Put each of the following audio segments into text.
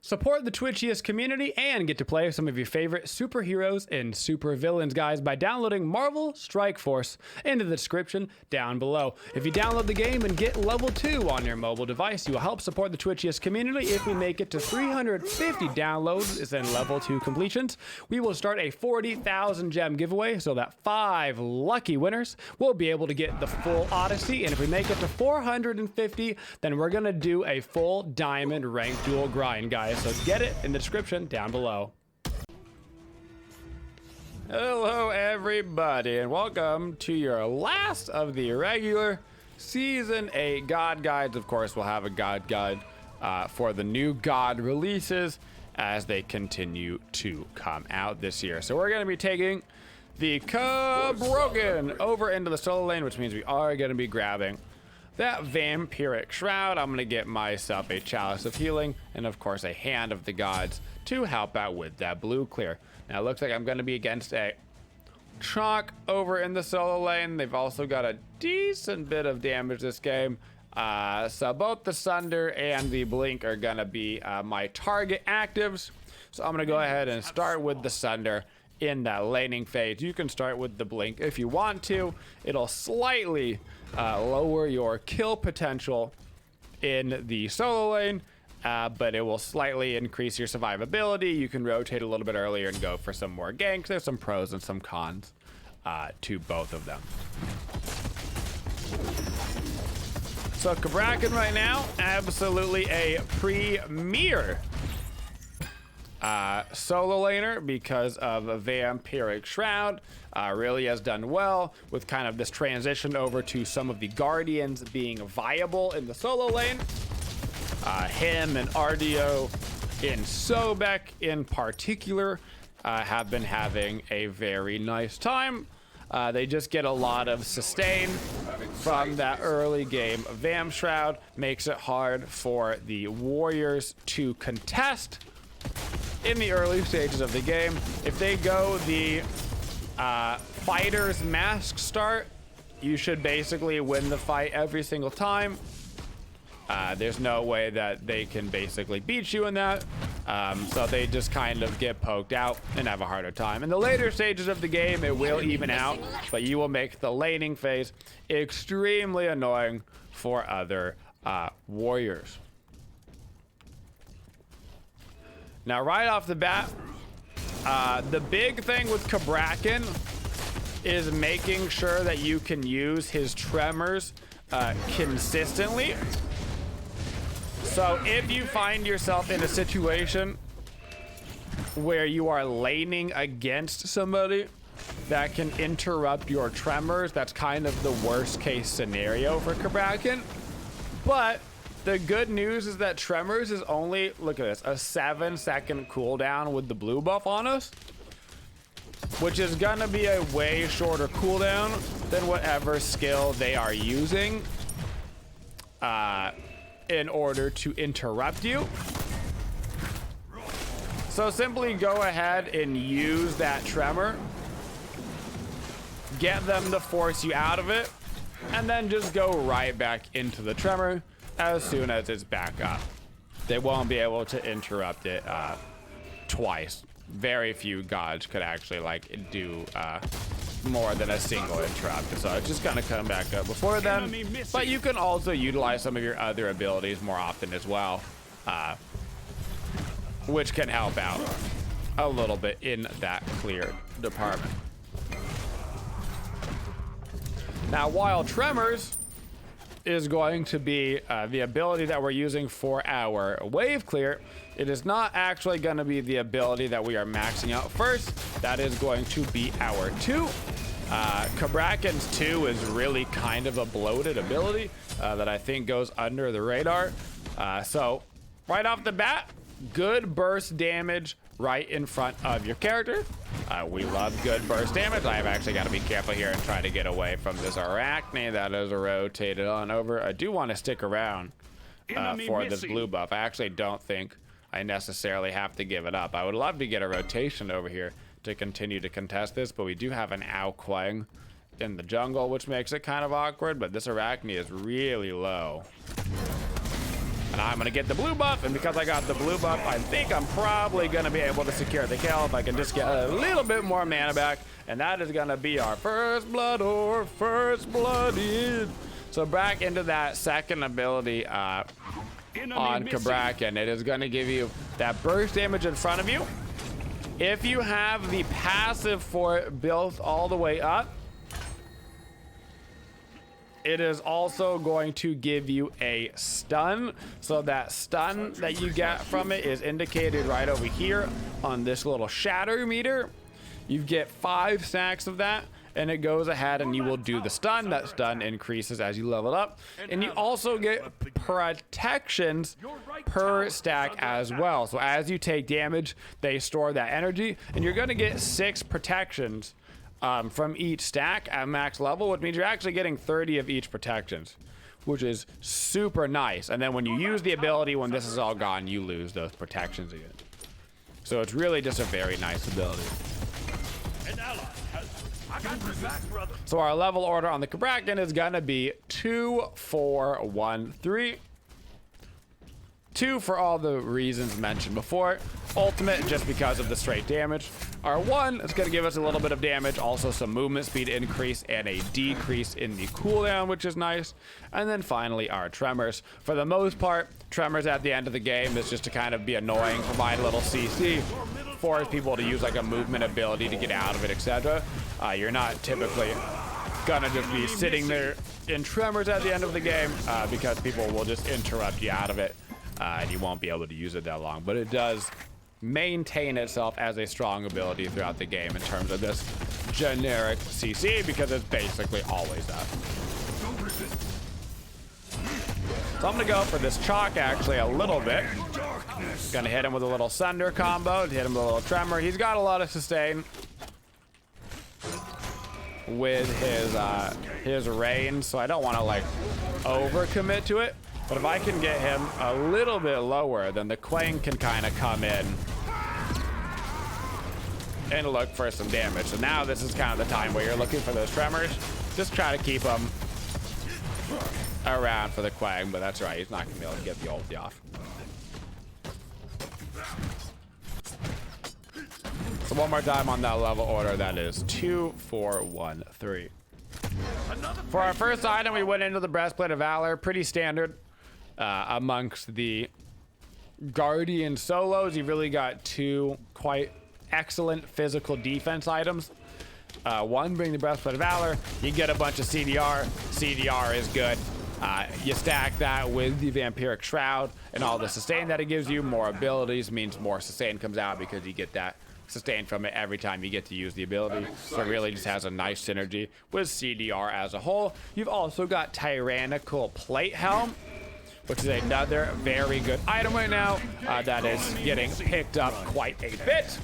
Support the Twitchiest community and get to play some of your favorite superheroes and supervillains, guys, by downloading Marvel Strike Force into the description down below. If you download the game and get level 2 on your mobile device, you will help support the Twitchiest community. If we make it to 350 downloads and level 2 completions, we will start a 40,000 gem giveaway so that 5 lucky winners will be able to get the full Odyssey. And if we make it to 450, then we're going to do a full diamond rank duel grind, guys. So get it in the description down below. Hello everybody and welcome to your last of the regular Season 8 God Guides. Of course, we'll have a God Guide for the new God releases as they continue to come out this year. So we're going to be taking the Cabrakan over into the solo lane, which means we are going to be grabbing that Vampiric Shroud. I'm gonna get myself a Chalice of Healing and of course a Hand of the Gods to help out with that blue clear. Now it looks like I'm gonna be against a Chalk over in the solo lane. They've also got a decent bit of damage this game. So both the Sunder and the Blink are gonna be my target actives. So I'm gonna go ahead and start with the Sunder in that laning phase. You can start with the Blink if you want to. It'll slightly lower your kill potential in the solo lane, but it will slightly increase your survivability. You can rotate a little bit earlier and go for some more ganks. There's some pros and some cons to both of them. So Cabrakan right now, absolutely a premier solo laner because of a Vampiric Shroud. Really has done well with kind of this transition over to some of the Guardians being viable in the solo lane. Him and Ardio and Sobek in particular have been having a very nice time. They just get a lot of sustain from that early game. Vamp Shroud makes it hard for the warriors to contest in the early stages of the game. If they go the fighter's mask start, you should basically win the fight every single time. There's no way that they can basically beat you in that. So they just kind of get poked out and have a harder time. In the later stages of the game, it will even out, but you will make the laning phase extremely annoying for other warriors. Now, right off the bat, the big thing with Cabrakan is making sure that you can use his Tremors consistently. So if you find yourself in a situation where you are laning against somebody that can interrupt your Tremors, that's kind of the worst case scenario for Cabrakan. But the good news is that Tremors is only, look at this, a 7-second cooldown with the blue buff on us, which is gonna be a way shorter cooldown than whatever skill they are using in order to interrupt you. So simply go ahead and use that Tremor, get them to force you out of it, and then just go right back into the Tremor as soon as it's back up. They won't be able to interrupt it twice. Very few gods could actually like do more than a single interrupt, so it's just gonna come back up before then. But you can also utilize some of your other abilities more often as well, which can help out a little bit in that clear department. Now, while Tremors is going to be the ability that we're using for our wave clear, it is not actually going to be the ability that we are maxing out first. That is going to be our 2. Cabrakan's 2 is really kind of a bloated ability that I think goes under the radar. So right off the bat, good burst damage right in front of your character. We love good burst damage. I've actually got to be careful here and try to get away from this Arachne that is rotated on over. I do want to stick around for this blue buff. I actually don't think I necessarily have to give it up. I would love to get a rotation over here to continue to contest this, but we do have an Ao Kuang in the jungle, which makes it kind of awkward, but this Arachne is really low. And I'm gonna get the blue buff, and because I got the blue buff, I think I'm probably gonna be able to secure the kill if I can just get a little bit more mana back. And that is gonna be our first blood or first blood in. So back into that second ability on Cabrakan, it is gonna give you that burst damage in front of you. If you have the passive for it built all the way up, it is also going to give you a stun. So that stun that you get from it is indicated right over here on this little shatter meter. You get 5 stacks of that, and it goes ahead and you will do the stun. That stun increases as you level up, and you also get protections per stack as well. So as you take damage, they store that energy, and you're going to get 6 protections from each stack at max level, which means you're actually getting 30 of each protections, which is super nice. And then when you use the ability, when this is all gone, you lose those protections again. So it's really just a very nice ability. So our level order on the Cabrakan is gonna be 2, 4, 1, 3. 2 for all the reasons mentioned before. Ultimate just because of the straight damage. Our 1 is going to give us a little bit of damage, also some movement speed increase and a decrease in the cooldown, which is nice. And then finally our Tremors. For the most part, Tremors at the end of the game is just to kind of be annoying, provide a little CC, force people to use like a movement ability to get out of it, etc. You're not typically gonna just be sitting there in Tremors at the end of the game because people will just interrupt you out of it. And you won't be able to use it that long, but it does maintain itself as a strong ability throughout the game in terms of this generic CC, because it's basically always that. So I'm gonna go for this chalk actually a little bit. Gonna hit him with a little Sunder combo, hit him with a little Tremor. He's got a lot of sustain with his range, so I don't want to like overcommit to it. But if I can get him a little bit lower, then the Quang can kind of come in and look for some damage. So now this is kind of the time where you're looking for those Tremors. Just try to keep them around for the Quang, but that's right, he's not gonna be able to get the ulti off. So one more time on that level order, that is 2, 4, 1, 3. For our first item, we went into the Breastplate of Valor, pretty standard. Amongst the Guardian solos, you've really got 2 quite excellent physical defense items. One being the Breastplate of Valor, you get a bunch of CDR. CDR is good. You stack that with the Vampiric Shroud and all the sustain that it gives you. More abilities means more sustain comes out because you get that sustain from it every time you get to use the ability. So it really just has a nice synergy with CDR as a whole. You've also got Tyrannical Plate Helm, which is another very good item right now that is getting picked up quite a bit.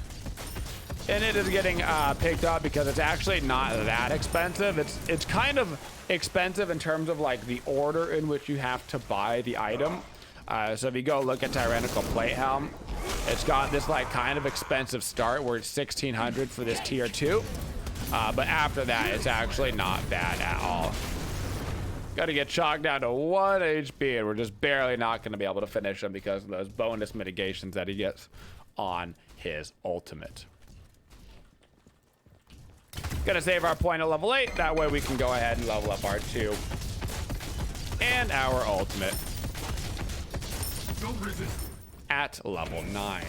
And it is getting picked up because it's actually not that expensive. It's kind of expensive in terms of like the order in which you have to buy the item. So if you go look at Tyrannical Plate Helm, it's got this like kind of expensive start where it's 1600 for this tier 2. But after that, it's actually not bad at all. Got to get chalked down to 1 HP, and we're just barely not going to be able to finish him because of those bonus mitigations that he gets on his ultimate. Gonna save our point at level 8. That way we can go ahead and level up our 2 and our ultimate at level 9.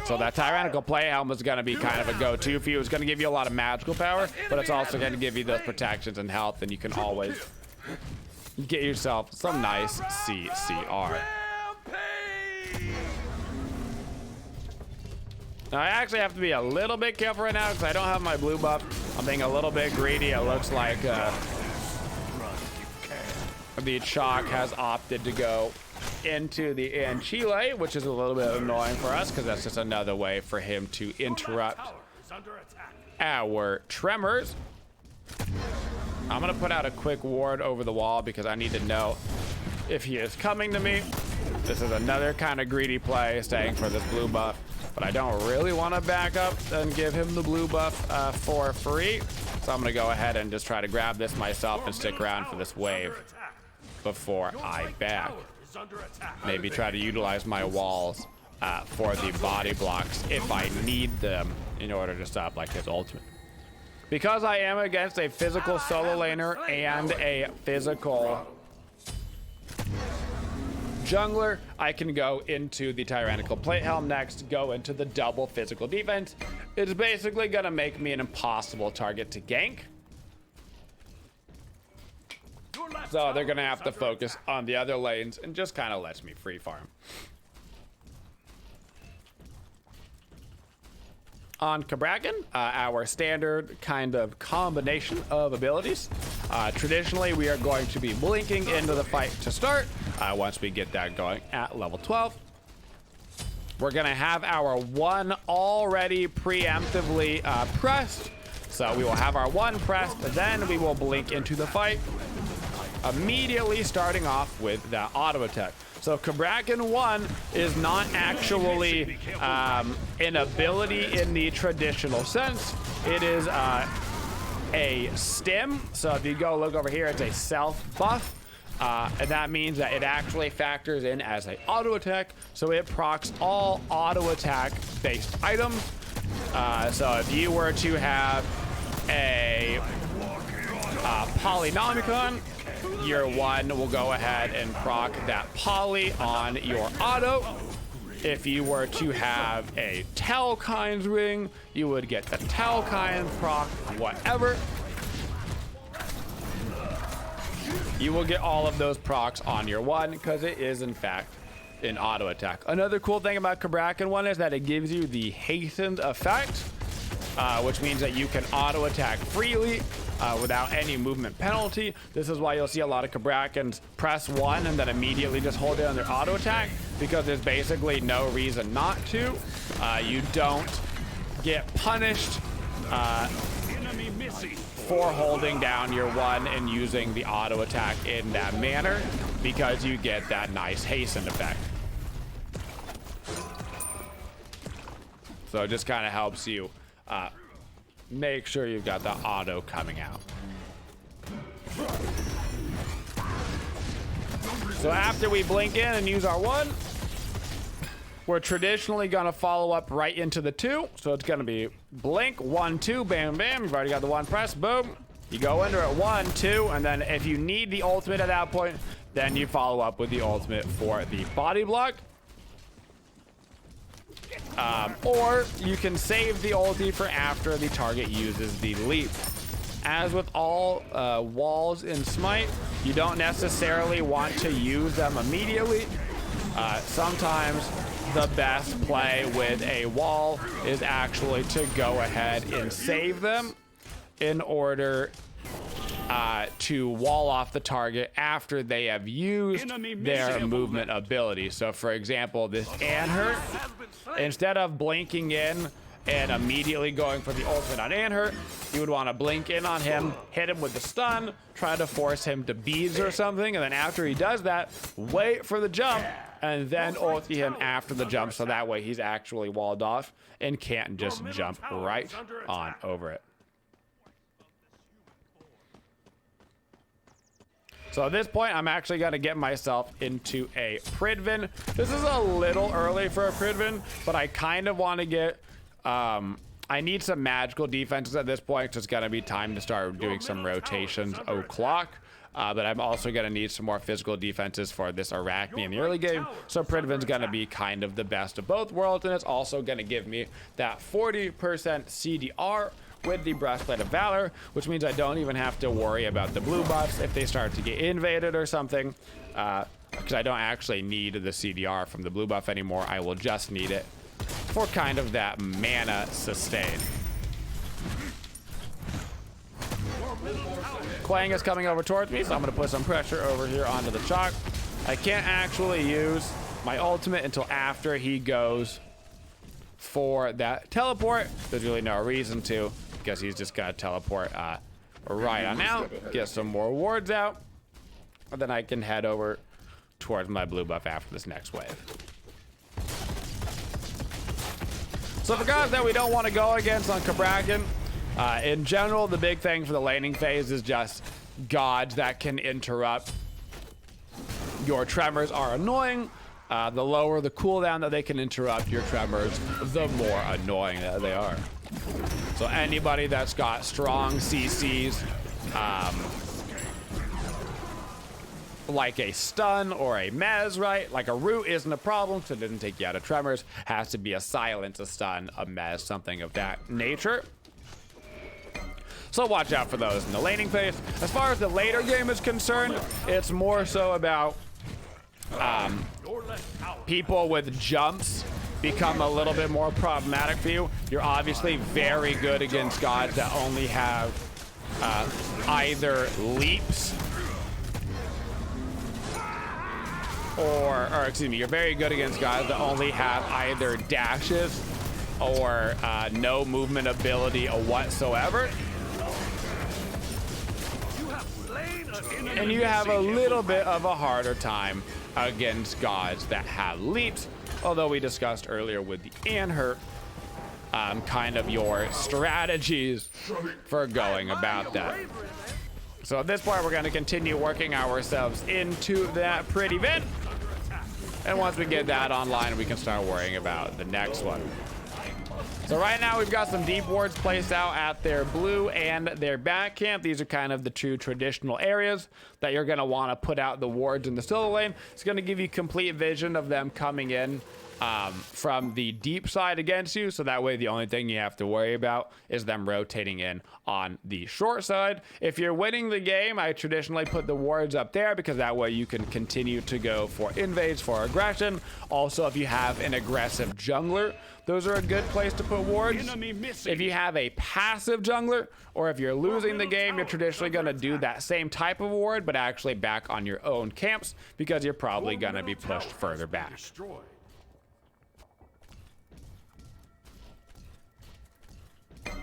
So that Tyrannical Plate Helm is going to be kind of a go-to for you. It's going to give you a lot of magical power, but it's also going to give you those protections and health, and you can always get yourself some nice CCR. Now, I actually have to be a little bit careful right now because I don't have my blue buff. I'm being a little bit greedy. It looks like the chalk has opted to go into the Chile, which is a little bit annoying for us because that's just another way for him to interrupt our Tremors. I'm gonna put out a quick ward over the wall because I need to know if he is coming to me. This is another kind of greedy play, staying for this blue buff, but I don't really want to back up and give him the blue buff for free. So I'm gonna go ahead and just try to grab this myself and stick around for this wave before I back. Maybe try to utilize my walls for the body blocks if I need them in order to stop like his ultimate. Because I am against a physical solo laner and a physical jungler, I can go into the Tyrannical Plate Helm next, go into the double physical defense. It's basically gonna make me an impossible target to gank. So they're gonna have to focus on the other lanes and just kind of lets me free farm. On Cabrakan, our standard kind of combination of abilities. Traditionally, we are going to be blinking into the fight to start. Once we get that going at level 12, we're gonna have our one already preemptively pressed. So we will have our one pressed, then we will blink into the fight, immediately starting off with that auto attack. So Cabrakan 1 is not actually an ability in the traditional sense. It is a stim. So if you go look over here, it's a self buff. And that means that it actually factors in as an auto attack. So it procs all auto attack based items. So if you were to have a Polynomicon, your one will go ahead and proc that poly on your auto. If you were to have a Telkine's ring, you would get the Telkine proc, whatever. You will get all of those procs on your one because it is in fact an auto attack. Another cool thing about Cabrakan 1 is that it gives you the hastened effect, which means that you can auto attack freely without any movement penalty. This is why you'll see a lot of Cabrakans press 1 and then immediately just hold it on their auto attack, because there's basically no reason not to. You don't get punished for holding down your 1 and using the auto attack in that manner, because you get that nice hasten effect. So it just kind of helps you make sure you've got the auto coming out. So after we blink in and use our 1, we're traditionally gonna follow up right into the 2. So it's gonna be blink, 1, 2, bam, bam. You've already got the 1 press, boom. You go under at 1, 2, and then if you need the ultimate at that point, then you follow up with the ultimate for the body block. Or you can save the ulti for after the target uses the leap. As with all walls in Smite, you don't necessarily want to use them immediately. Sometimes the best play with a wall is actually to go ahead and save them in order to wall off the target after they have used their movement ability. So for example, this Anhurt, instead of blinking in and immediately going for the ultimate on Anhurt, you would want to blink in on him, hit him with the stun, try to force him to bees or something, and then after he does that, wait for the jump, and then ulti him after the jump, so that way he's actually walled off and can't just jump right on over it. So at this point, I'm actually going to get myself into a Pridven. This is a little early for a Pridven, but I kind of want to get... I need some magical defenses at this point, because it's going to be time to start doing some rotations o'clock. But I'm also going to need some more physical defenses for this Arachne in the early game. So Pridven's going to be kind of the best of both worlds, and it's also going to give me that 40% CDR with the Breastplate of Valor, which means I don't even have to worry about the blue buffs if they start to get invaded or something, because I don't actually need the CDR from the blue buff anymore. I will just need it for kind of that mana sustain. Quang is coming over towards me, so I'm going to put some pressure over here onto the chalk. I can't actually use my ultimate until after he goes for that teleport. There's really no reason to, because he's just gonna teleport right on out, get some more wards out, and then I can head over towards my blue buff after this next wave. So for guys that we don't want to go against on Cabrakan, In general, the big thing for the laning phase is just gods that can interrupt. Your Tremors are annoying. The lower the cooldown that they can interrupt your Tremors, the more annoying that they are. So anybody that's got strong CCs, like a stun or a mez, right? Like a root isn't a problem, so it didn't take you out of Tremors. Has to be a silence, a stun, a mez, something of that nature. So watch out for those in the laning phase. As far as the later game is concerned, it's more so about people with jumps become a little bit more problematic for you. You're obviously very good against gods that only have either leaps or excuse me, you're very good against guys that only have either dashes or no movement ability whatsoever. And you have a little bit of a harder time against gods that have leaps, although we discussed earlier with the Anhurt kind of your strategies for going about that. So at this point, we're going to continue working ourselves into that pretty bit. And once we get that online, we can start worrying about the next one. So right now we've got some deep wards placed out at their blue and their back camp. These are kind of the two traditional areas that you're going to want to put out the wards in the solo lane. It's going to give you complete vision of them coming in from the deep side against you, so that way the only thing you have to worry about is them rotating in on the short side. If you're winning the game, I traditionally put the wards up there because that way you can continue to go for invades, for aggression. Also, if you have an aggressive jungler, those are a good place to put wards. If you have a passive jungler, or if you're losing the game, you're traditionally going to do that same type of ward, but actually back on your own camps because you're probably going to be pushed further back.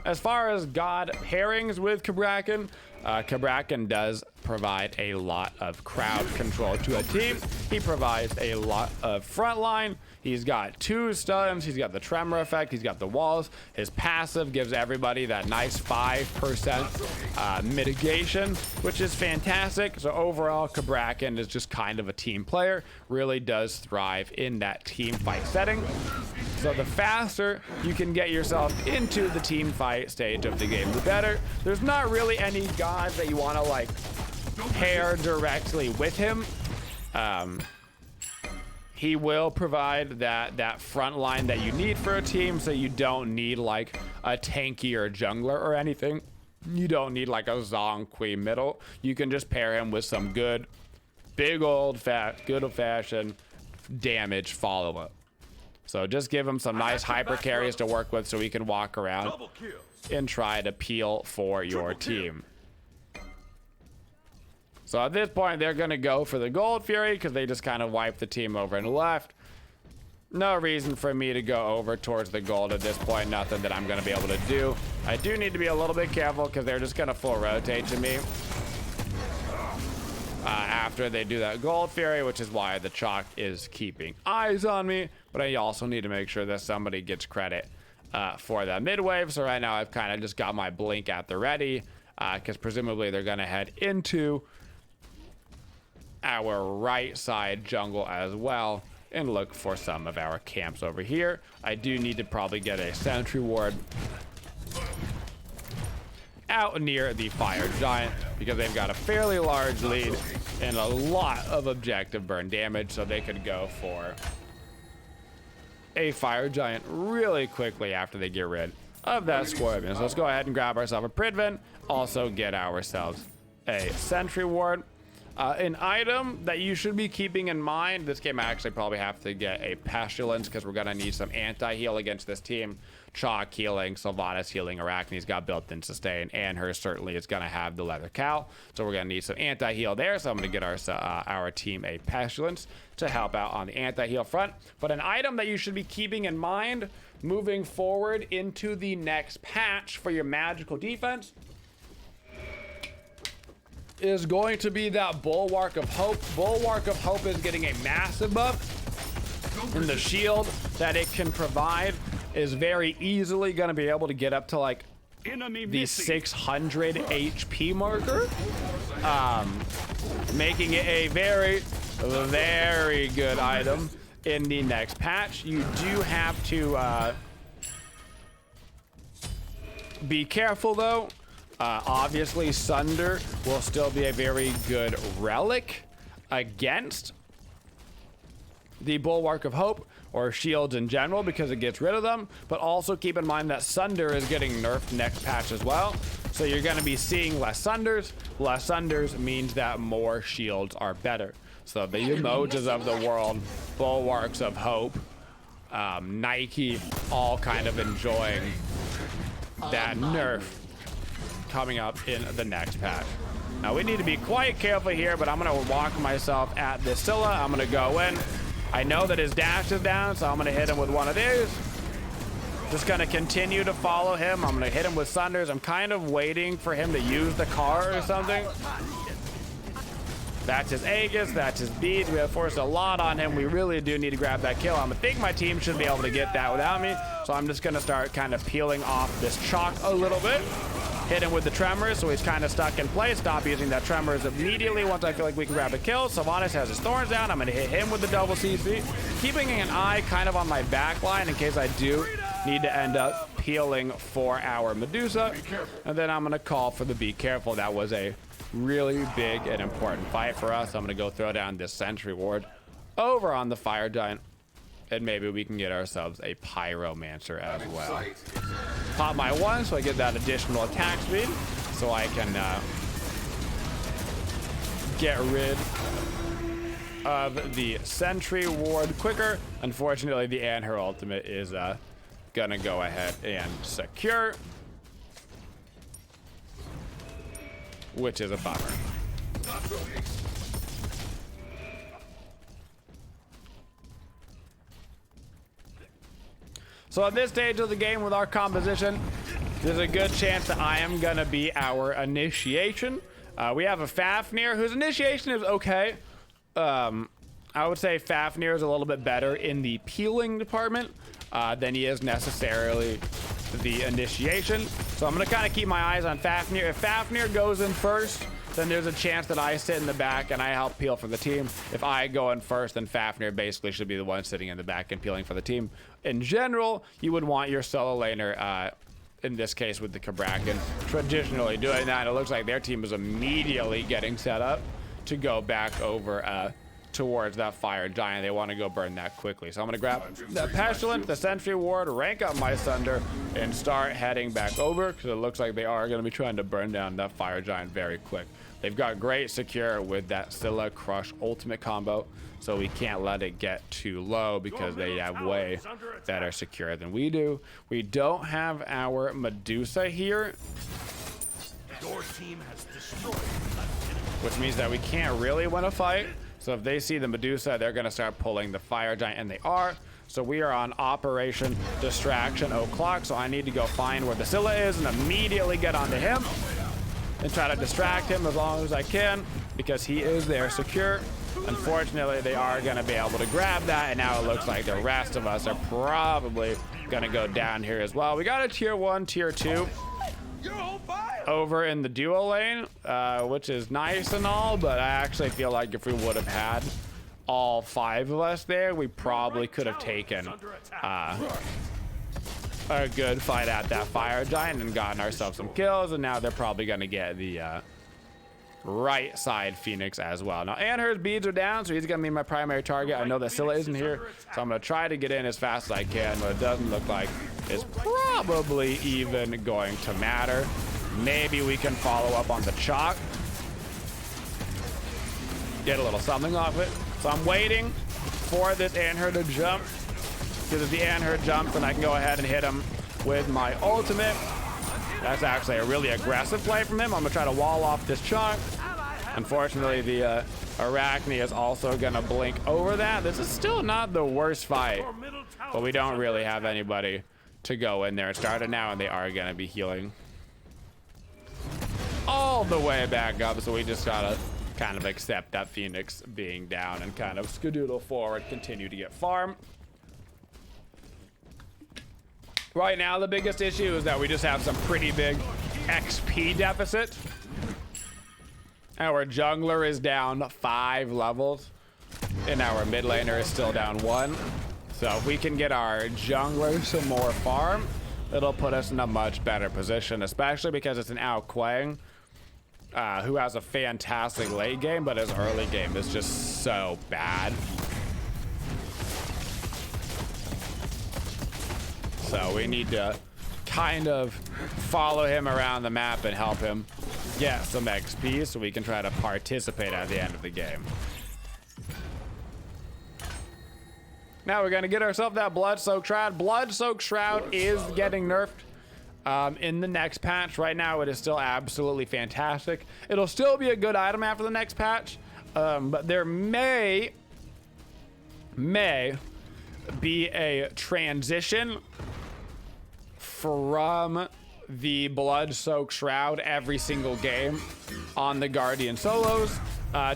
As far as god pairings with Cabrakan, Cabrakan does provide a lot of crowd control to a team. He provides a lot of frontline. He's got 2 stuns. He's got the tremor effect. He's got the walls. His passive gives everybody that nice 5% mitigation, which is fantastic. So overall, Cabrakan is just kind of a team player. Really does thrive in that team fight setting. So the faster you can get yourself into the team fight stage of the game, the better. There's not really any gods that you want to like pair directly with him. He will provide that front line that you need for a team, so you don't need like a tanky or jungler or anything. You don't need like a Zhong middle. You can just pair him with some good old-fashioned damage follow-up. So just give him some nice hyper carries to work with so he can walk around and try to peel for your team. So at this point, they're going to go for the Gold Fury because they just kind of wiped the team over and left. No reason for me to go over towards the gold at this point. Nothing that I'm going to be able to do. I do need to be a little bit careful because they're just going to full rotate to me after they do that Gold Fury, which is why the Chalk is keeping eyes on me. But I also need to make sure that somebody gets credit for that mid wave. So right now I've kind of just got my blink at the ready because presumably they're going to head into our right side jungle as well and look for some of our camps over here. I do need to probably get a sentry ward out near the fire giant because they've got a fairly large lead and a lot of objective burn damage, so they could go for a fire giant really quickly after they get rid of that scorpion. So let's go ahead and grab ourselves a Pridven, also get ourselves a sentry ward. An item that you should be keeping in mind, this game I actually probably have to get a Pestilence because we're going to need some anti-heal against this team. Chalk healing, Sylvanas healing, Arachne's got built-in sustain, and her certainly is going to have the leather cowl. So we're going to need some anti-heal there. So I'm going to get our team a Pestilence to help out on the anti-heal front. But an item that you should be keeping in mind moving forward into the next patch for your magical defense is going to be that Bulwark of Hope. Bulwark of Hope is getting a massive buff, and the shield that it can provide is very easily going to be able to get up to like the 600 HP marker, making it a very, very good item in the next patch. You do have to be careful though. Obviously, Sunder will still be a very good relic against the Bulwark of Hope or shields in general because it gets rid of them, but also keep in mind that Sunder is getting nerfed next patch as well. So you're going to be seeing less Sunders. Less Sunders means that more shields are better. So the emojis of the world, Bulwarks of Hope, Nike, all kind of enjoying that nerf coming up in the next patch. Now we need to be quite careful here, but I'm going to walk myself at this Scylla. I'm going to go in. I know that his dash is down, so I'm going to hit him with one of these. Just going to continue to follow him. I'm going to hit him with Sunders. I'm kind of waiting for him to use the car or something. That's his Aegis, that's his beads. We have forced a lot on him. We really do need to grab that kill. I think my team should be able to get that without me. So I'm just going to start kind of peeling off this chalk a little bit. Hit him with the Tremors, so he's kind of stuck in place. Stop using that Tremors immediately once I feel like we can grab a kill. Sylvanas has his Thorns down. I'm going to hit him with the double CC. Keeping an eye kind of on my back line in case I do need to end up peeling for our Medusa. And then I'm going to call for the Be Careful. That was a really big and important fight for us. I'm going to go throw down this Sentry Ward over on the Fire Giant. And maybe we can get ourselves a Pyromancer as well. Pop my one so I get that additional attack speed so I can get rid of the Sentry Ward quicker. Unfortunately, the her ultimate is gonna go ahead and secure, which is a bummer. So at this stage of the game with our composition, there's a good chance that I am gonna be our initiation. We have a Fafnir whose initiation is okay. I would say Fafnir is a little bit better in the peeling department than he is necessarily the initiation. So I'm gonna kind of keep my eyes on Fafnir. If Fafnir goes in first, then there's a chance that I sit in the back and I help peel for the team. If I go in first, then Fafnir basically should be the one sitting in the back and peeling for the team. In general, you would want your solo laner, in this case with the Cabrakan, traditionally doing that. It looks like their team is immediately getting set up to go back over towards that Fire Giant. They want to go burn that quickly. So I'm going to grab the Pestilence, the Sentry Ward, rank up my Sunder, and start heading back over because it looks like they are going to be trying to burn down that Fire Giant very quick. They've got great secure with that Scylla Crush ultimate combo, so we can't let it get too low because they have way better secure than we do. We don't have our Medusa here, which means that we can't really win a fight. So if they see the Medusa, they're going to start pulling the Fire Giant, and they are. So we are on Operation Distraction O'Clock, so I need to go find where the Scylla is and immediately get onto him and try to distract him as long as I can because he is there secure. Unfortunately, they are going to be able to grab that, and now it looks like the rest of us are probably going to go down here as well. We got a tier 1, tier 2 over in the duo lane, which is nice and all, but I actually feel like if we would have had all 5 of us there, we probably could have taken a good fight at that Fire Giant and gotten ourselves some kills, and now they're probably going to get the right side Phoenix as well. Now Anhur's beads are down, so he's going to be my primary target. I know that Scylla isn't here, so I'm going to try to get in as fast as I can, but it doesn't look like it's probably even going to matter. Maybe we can follow up on the chalk, get a little something off it. So I'm waiting for this Anhur to jump, because if the Anhur jumps, then I can go ahead and hit him with my ultimate. That's actually a really aggressive play from him. I'm gonna try to wall off this chalk. Unfortunately, the Arachne is also gonna blink over that. This is still not the worst fight, but we don't really have anybody to go in there and start it now, and they are gonna be healing all the way back up. So we just gotta kind of accept that Phoenix being down and kind of skedoodle forward, continue to get farm. Right now, the biggest issue is that we just have some pretty big XP deficit. Our jungler is down 5 levels, and our mid laner is still down 1. So if we can get our jungler some more farm, it'll put us in a much better position, especially because it's an Ao Kuang, who has a fantastic late game, but his early game is just so bad. So we need to kind of follow him around the map and help him get some XP so we can try to participate at the end of the game. Now we're gonna get ourselves that Blood-Soaked Shroud. Blood-Soaked Shroud is getting nerfed in the next patch. Right now it is still absolutely fantastic. It'll still be a good item after the next patch, but there may be a transition from the Blood-Soaked Shroud every single game on the Guardian solos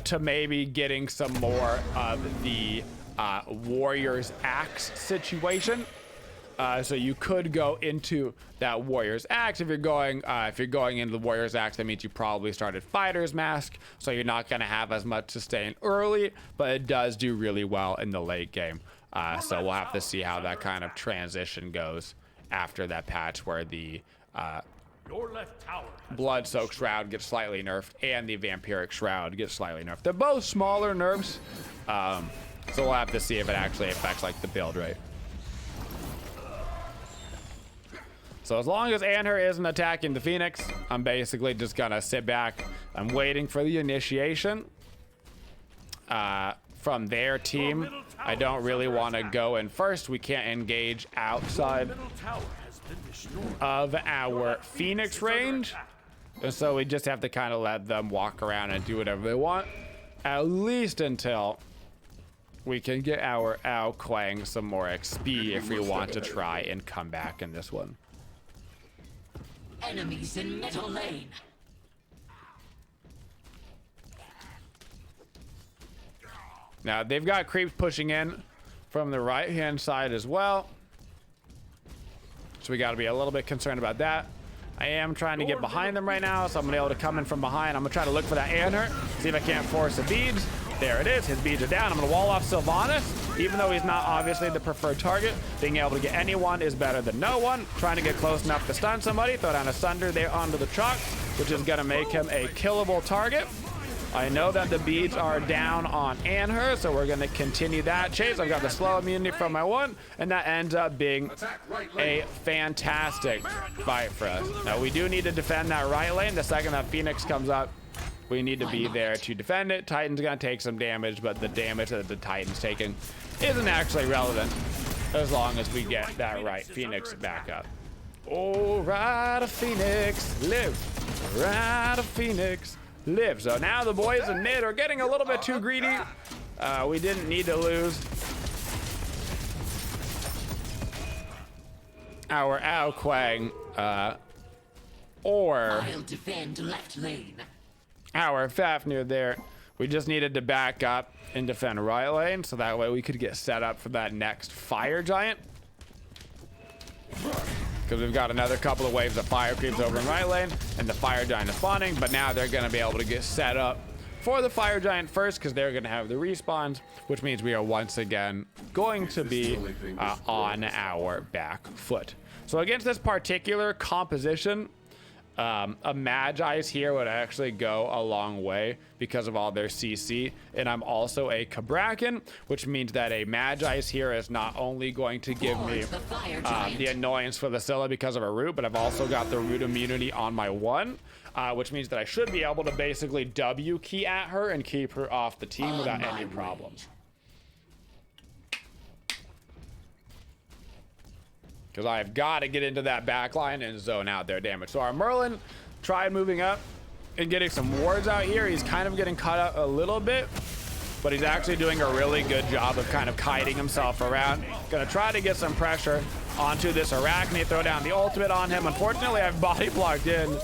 to maybe getting some more of the Warrior's Axe situation. So you could go into that Warrior's Axe. If you're going into the Warrior's Axe, that means you probably started Fighter's Mask, so you're not going to have as much sustain early, but it does do really well in the late game. So we'll have to see how that kind of transition goes after that patch where the Blood-Soaked Shroud gets slightly nerfed and the Vampiric Shroud gets slightly nerfed. They're both smaller nerfs, so we'll have to see if it actually affects like the build rate. So as long as Anhur isn't attacking the Phoenix, I'm basically just gonna sit back. I'm waiting for the initiation from their team. I don't really want to go in first. We can't engage outside of our Phoenix range, and so we just have to kind of let them walk around and do whatever they want, at least until we can get our Ao Kuang some more XP if we want to try and come back in this one. Enemies in middle lane. Now they've got creeps pushing in from the right hand side as well, so we got to be a little bit concerned about that. I am trying to get behind them right now, so I'm gonna be able to come in from behind. I'm gonna try to look for that Anhur, see if I can't force the beads. There it is, his beads are down. I'm gonna wall off Sylvanas, even though he's not obviously the preferred target. Being able to get anyone is better than no one. Trying to get close enough to stun somebody, throw down a Sunder there onto the chalk, which is gonna make him a killable target. I know that the beads are down on Anhur, so we're gonna continue that chase. I've got the slow immunity from my one, and that ends up being a fantastic fight for us. Now we do need to defend that right lane. The second that Phoenix comes up, we need to be there to defend it. Titan's gonna take some damage, but the damage that the Titan's taking isn't actually relevant as long as we get that right Phoenix back up. Oh, ride a Phoenix, live. Ride a Phoenix, live. So now the boys in mid are getting a little bit too greedy. We didn't need to lose our Ao Kuang or I'll defend left lane. our Fafnir there. We just needed to back up and defend right lane, so that way we could get set up for that next fire giant. Because we've got another couple of waves of fire creeps over in right lane, and the fire giant is spawning, but now they're going to be able to get set up for the fire giant first, because they're going to have the respawns, which means we are once again going to be on our back foot. So against this particular composition, a Magi's here would actually go a long way because of all their CC, and I'm also a Cabrakan, which means that a Magi's here is not only going to give me the annoyance for the Scylla because of a root, but I've also got the root immunity on my one, which means that I should be able to basically W key at her and keep her off the team without any problems. Because I've got to get into that back line and zone out their damage. So our Merlin tried moving up and getting some wards out here. He's kind of getting cut out a little bit, but he's actually doing a really good job of kind of kiting himself around. Gonna try to get some pressure onto this Arachne, throw down the ultimate on him. Unfortunately, I've body blocked in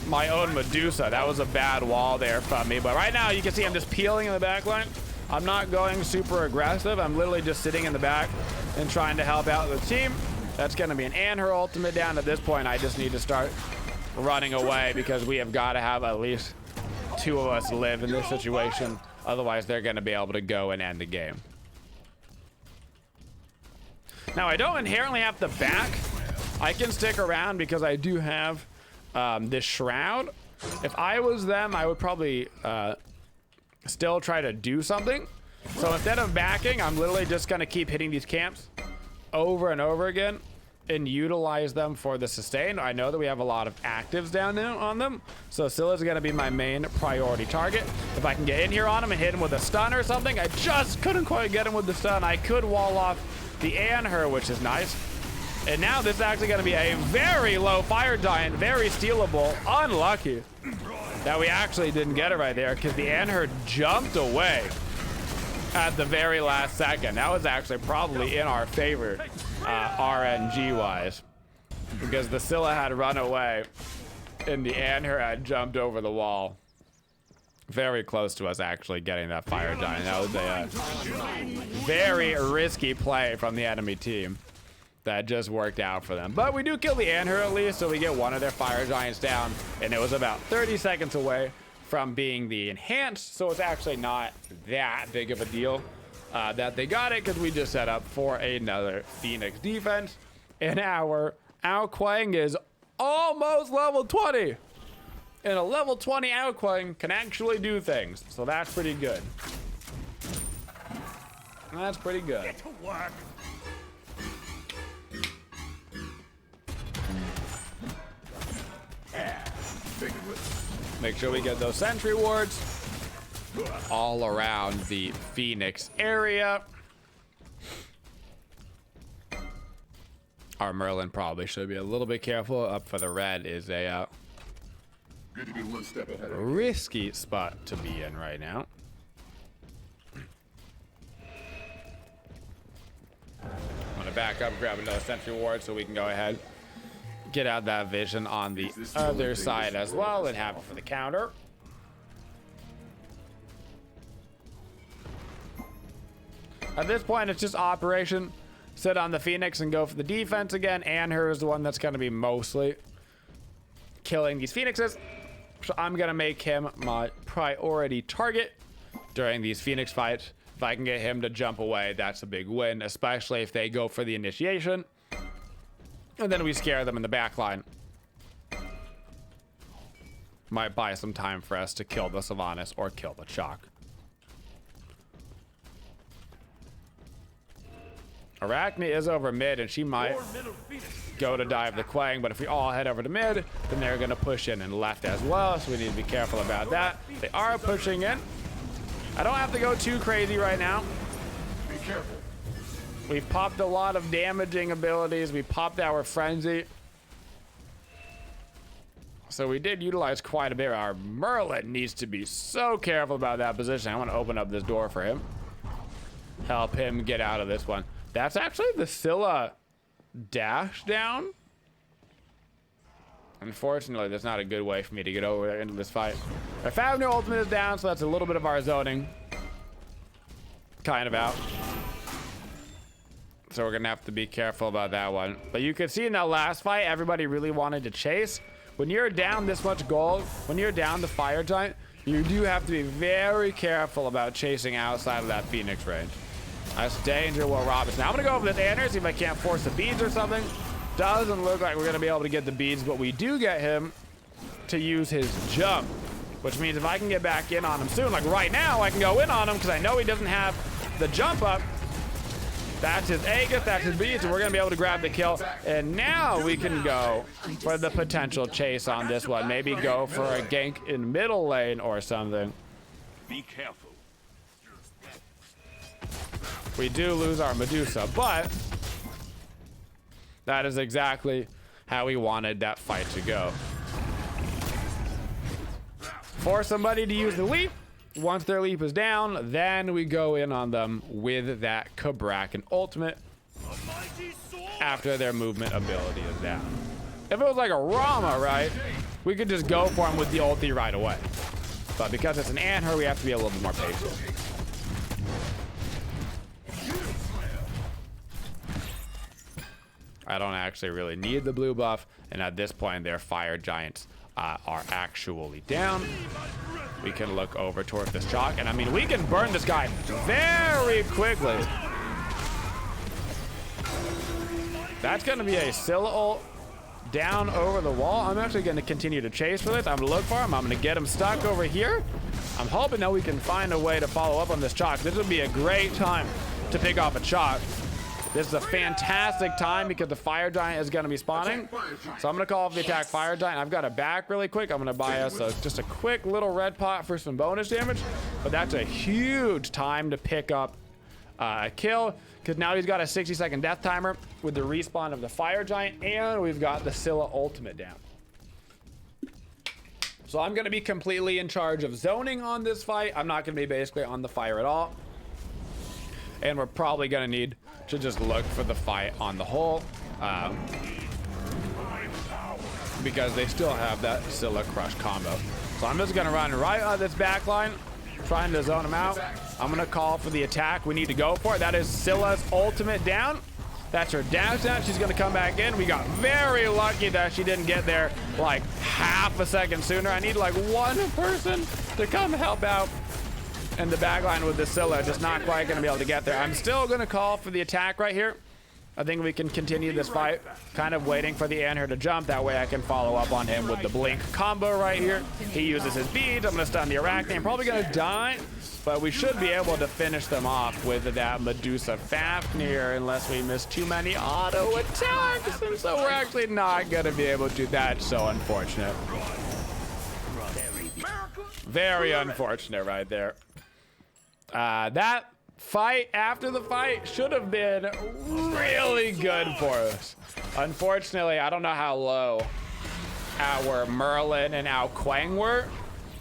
my own Medusa. That was a bad wall there from me. But right now, you can see I'm just peeling in the back line. I'm not going super aggressive. I'm literally just sitting in the back and trying to help out the team. That's going to be an Anher ultimate down. At this point, I just need to start running away because we have got to have at least 2 of us live in this situation. Otherwise, they're going to be able to go and end the game. Now, I don't inherently have to back. I can stick around because I do have this Shroud. If I was them, I would probably still try to do something. So instead of backing, I'm literally just going to keep hitting these camps over and over again and utilize them for the sustain. I know that we have a lot of actives down there on them, so Scylla's going to be my main priority target. If I can get in here on him and hit him with a stun or something, I just couldn't quite get him with the stun. I could wall off the Anher, which is nice. And now this is actually going to be a very low fire giant, very stealable. Unlucky that we actually didn't get it right there because the Anher jumped away at the very last second. That was actually probably in our favor, RNG-wise, because the Scylla had run away and the Anher had jumped over the wall. Very close to us actually getting that fire giant. That was a very risky play from the enemy team that just worked out for them. But we do kill the Anher at least, so we get one of their fire giants down, and it was about 30 seconds away from being the enhanced, so it's actually not that big of a deal that they got it, because we just set up for another Phoenix defense, and our Outquang is almost level 20. And a level 20 Outquang can actually do things, so that's pretty good. That's pretty good. Get to work. Make sure we get those sentry wards all around the Phoenix area. Our Merlin probably should be a little bit careful. Up for the red is a Good to be one step ahead. risky spot to be in right now. I'm gonna back up, grab another sentry ward so we can go ahead, get out that vision on the other side as well, and have it for the counter. At this point, it's just operation. Sit on the Phoenix and go for the defense again. Anher is the one that's going to be mostly killing these Phoenixes. So I'm going to make him my priority target during these Phoenix fights. If I can get him to jump away, that's a big win, especially if they go for the initiation. And then we scare them in the back line. Might buy some time for us to kill the Sylvanas or kill the Chalk. Arachne is over mid, and she might go to dive the Quang, but if we all head over to mid, then they're going to push in and left as well, so we need to be careful about that. They are pushing in. I don't have to go too crazy right now. Be careful. We've popped a lot of damaging abilities. We popped our Frenzy. So we did utilize quite a bit. Our Merlin needs to be so careful about that position. I want to open up this door for him. Help him get out of this one. That's actually the Scylla dash down. Unfortunately, that's not a good way for me to get over there into this fight. Our Fafnir ultimate is down, so that's a little bit of our zoning kind of out. So we're gonna have to be careful about that one. But you can see in that last fight, everybody really wanted to chase. When you're down this much gold, when you're down the fire giant, you do have to be very careful about chasing outside of that Phoenix range. That's danger, Will Robinson. Now I'm gonna go over this Anher, see if I can't force the beads or something. Doesn't look like we're gonna be able to get the beads, but we do get him to use his jump, which means if I can get back in on him soon, like right now, I can go in on him because I know he doesn't have the jump up. That's his Aegis, that's his beads, and we're gonna be able to grab the kill. And now we can go for the potential chase on this one. Maybe go for a gank in middle lane or something. Be careful. We do lose our Medusa, but that is exactly how we wanted that fight to go. Force somebody to use the leap. Once their leap is down, then we go in on them with that Cabrakan ultimate after their movement ability is down. If it was like a Rama, right, we could just go for him with the ulti right away. But because it's an Anher, we have to be a little bit more patient. I don't actually really need the blue buff, and at this point their fire giants are actually down. We can look over towards this chalk, and I mean we can burn this guy very quickly. That's gonna be a Scylla ult down over the wall. I'm actually gonna continue to chase for this. I'm gonna look for him. I'm gonna get him stuck over here. I'm hoping that we can find a way to follow up on this chalk. This would be a great time to pick off a chalk. This is a fantastic time because the fire giant is going to be spawning. So I'm going to call off the attack fire giant. I've got a back really quick. I'm going to buy us just a quick little red pot for some bonus damage. But that's a huge time to pick up a kill because now he's got a 60-second death timer with the respawn of the fire giant, and we've got the Scylla ultimate down. So I'm going to be completely in charge of zoning on this fight. I'm not going to be basically on the fire at all. And we're probably going to need to just look for the fight on the hole. Because they still have that Scylla Crush combo. So I'm just going to run right on this back line, trying to zone him out. I'm going to call for the attack. We need to go for it. That is Scylla's ultimate down. That's her dash down. She's going to come back in. We got very lucky that she didn't get there like half a second sooner. I need like one person to come help out. And the back line with the Scylla just not quite going to be able to get there. I'm still going to call for the attack right here. I think we can continue this fight. Kind of waiting for the Anhur to jump. That way I can follow up on him with the blink combo right here. He uses his beads. I'm going to stun the Arachne. I'm probably going to die. But we should be able to finish them off with that Medusa Fafnir unless we miss too many auto attacks. And so we're actually not going to be able to do that. So unfortunate. Very unfortunate right there. That fight after the fight should have been really good for us. Unfortunately, I don't know how low our Merlin and our Quang were.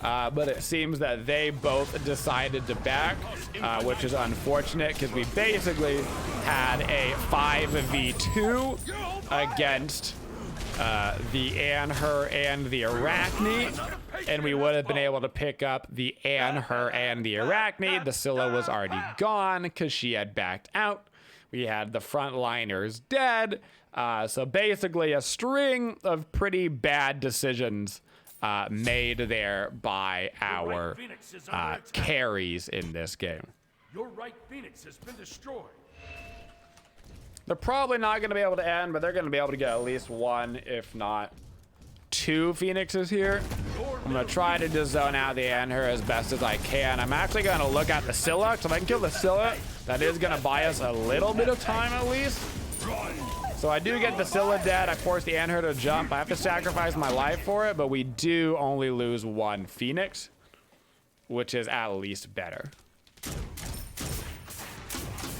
But it seems that they both decided to back, which is unfortunate because we basically had a 5v2 against the Anhur and the Arachne, and we would have been able to pick up the Anhur and the Arachne. The Scylla was already gone because she had backed out. We had the frontliners dead. So basically a string of pretty bad decisions made there by our carries in this game. Your right Phoenix has been destroyed. They're probably not going to be able to end, but they're going to be able to get at least one, if not two Phoenixes here. I'm going to try to just zone out the Anhur as best as I can. I'm actually going to look at the Scylla, so if I can kill the Scylla, that is going to buy us a little bit of time at least. So I do get the Scylla dead. I force the Anhur to jump. I have to sacrifice my life for it, but we do only lose one Phoenix, which is at least better.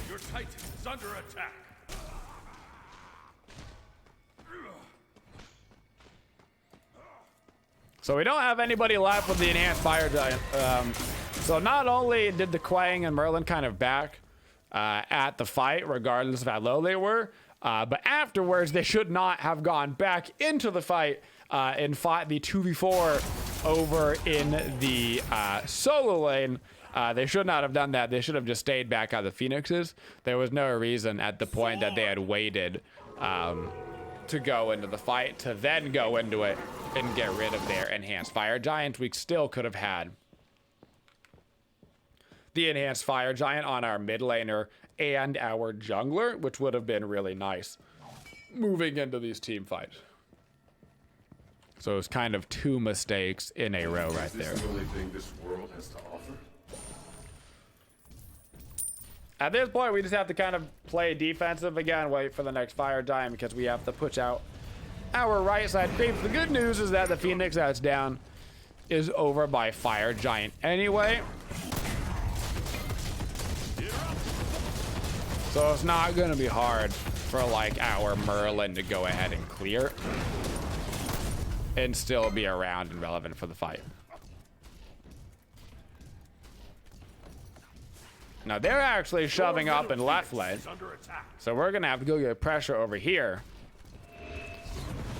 Your Titan is under attack. So we don't have anybody left with the enhanced fire giant. So not only did the Quang and Merlin kind of back at the fight, regardless of how low they were, but afterwards they should not have gone back into the fight and fought the 2v4 over in the solo lane. They should not have done that. They should have just stayed back at the Phoenixes. There was no reason at the point that they had waited to go into the fight to then go into it and get rid of their enhanced fire giant. We still could have had the enhanced fire giant on our mid laner and our jungler, which would have been really nice moving into these team fights. So it was kind of two mistakes in a row right there. Is this the only thing this world has to offer? At this point, we just have to kind of play defensive again, wait for the next fire giant because we have to push out our right side creeps. The good news is that the Phoenix that's down is over by fire giant anyway. So it's not going to be hard for like our Merlin to go ahead and clear and still be around and relevant for the fight. Now they're actually shoving up in left lane, so we're gonna have to go get pressure over here.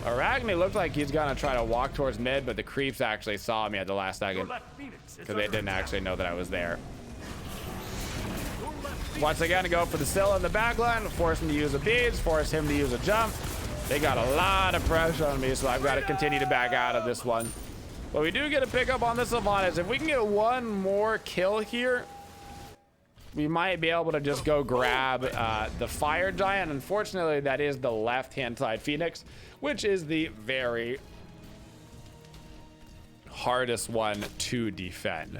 Arachne looked like he's gonna try to walk towards mid, but the creeps actually saw me at the last second because they didn't actually know that I was there. once again to go for the Scylla in the backline, force him to use a beads, force him to use a jump. They got a lot of pressure on me, so I've got to continue to back out of this one. But we do get a pickup on this Sylvanas. If we can get one more kill here, we might be able to just go grab the Fire Giant. Unfortunately, that is the left-hand side Phoenix, which is the very hardest one to defend.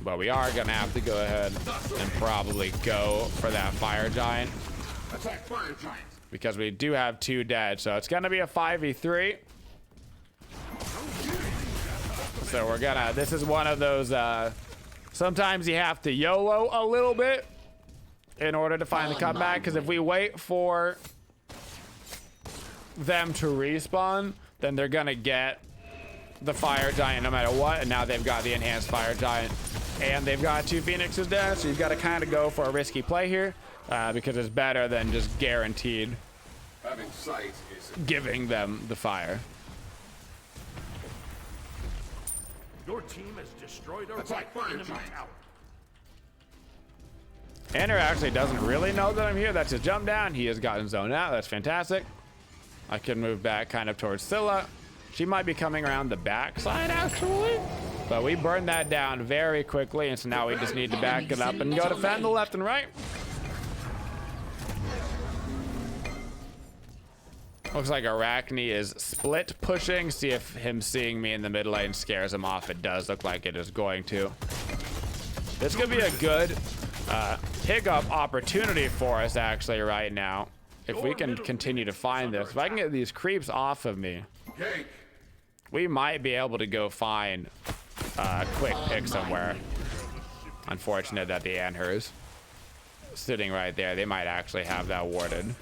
But we are gonna have to go ahead and probably go for that Fire Giant. Attack Fire Giant. Because we do have 2 dead, so it's gonna be a 5v3. So we're gonna, this is one of those, sometimes you have to YOLO a little bit in order to find the comeback, because if we wait for them to respawn, then they're gonna get the Fire Giant no matter what, and now they've got the enhanced Fire Giant, and they've got 2 Phoenixes down, so you've got to kind of go for a risky play here, because it's better than just guaranteed Having sight is giving them the fire. Your team has destroyed our Attack Fire enemy Giant. tower. Enter actually doesn't really know that I'm here. That's his jump down. He has gotten zoned out. That's fantastic. I can move back kind of towards Scylla. She might be coming around the back side actually, but we burned that down very quickly, and so now we just need to back it up and go defend the left and right. Looks like Arachne is split pushing. See if him seeing me in the mid lane scares him off. It does look like it is going to. This could be a good pickup opportunity for us actually right now. If we can continue to find this. If I can get these creeps off of me, we might be able to go find a quick pick somewhere. Unfortunate that the Anhurs sitting right there. They might actually have that warded.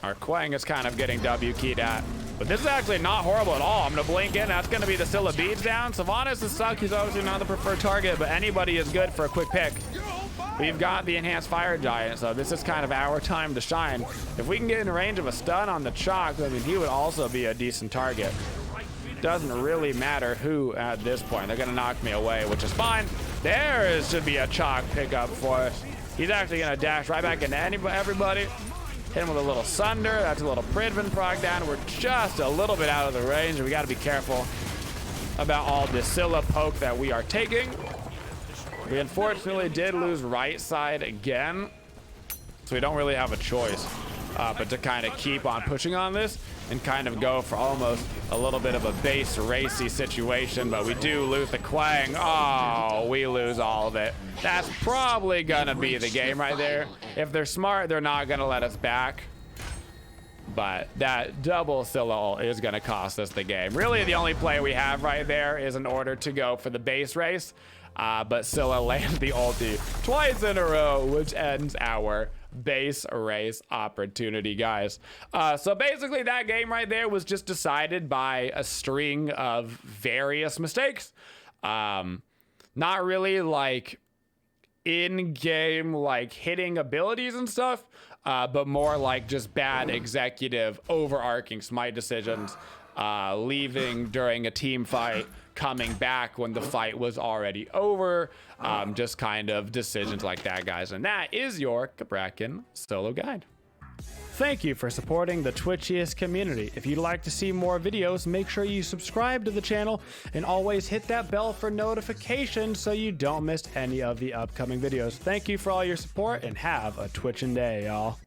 Our Quang is kind of getting W keyed at, but this is actually not horrible at all. I'm gonna blink in. That's gonna be the Scylla beads down. Sylvanas is stuck. He's obviously not the preferred target, but anybody is good for a quick pick. We've got the enhanced Fire Giant, so this is kind of our time to shine. If we can get in range of a stun on the Chalk, I mean, he would also be a decent target. Doesn't really matter who at this point. They're gonna knock me away, which is fine. There should be a Chalk pickup for us. He's actually gonna dash right back into everybody. Hit him with a little Sunder. That's a little Pridven proc down. We're just a little bit out of the range, and we got to be careful about all the Scylla poke that we are taking. We unfortunately did lose right side again, so we don't really have a choice but to kind of keep on pushing on this and kind of go for almost a little bit of a base racy situation. But we do lose the Quang. Oh, we lose all of it. That's probably gonna be the game right there. If they're smart, they're not gonna let us back. But that double Scylla ult is gonna cost us the game. Really, the only play we have right there is in order to go for the base race. But Scylla lands the ulti twice in a row, which ends our base race opportunity, guys. So basically that game right there was just decided by a string of various mistakes. Not really like in-game like hitting abilities and stuff, but more like just bad executive overarching smite decisions, leaving during a team fight, coming back when the fight was already over, just kind of decisions like that, guys. And that is your Cabrakan solo guide. Thank you for supporting the Twitchiest community. If you'd like to see more videos, make sure you subscribe to the channel and always hit that bell for notifications so you don't miss any of the upcoming videos. Thank you for all your support and have a Twitchin' day, y'all.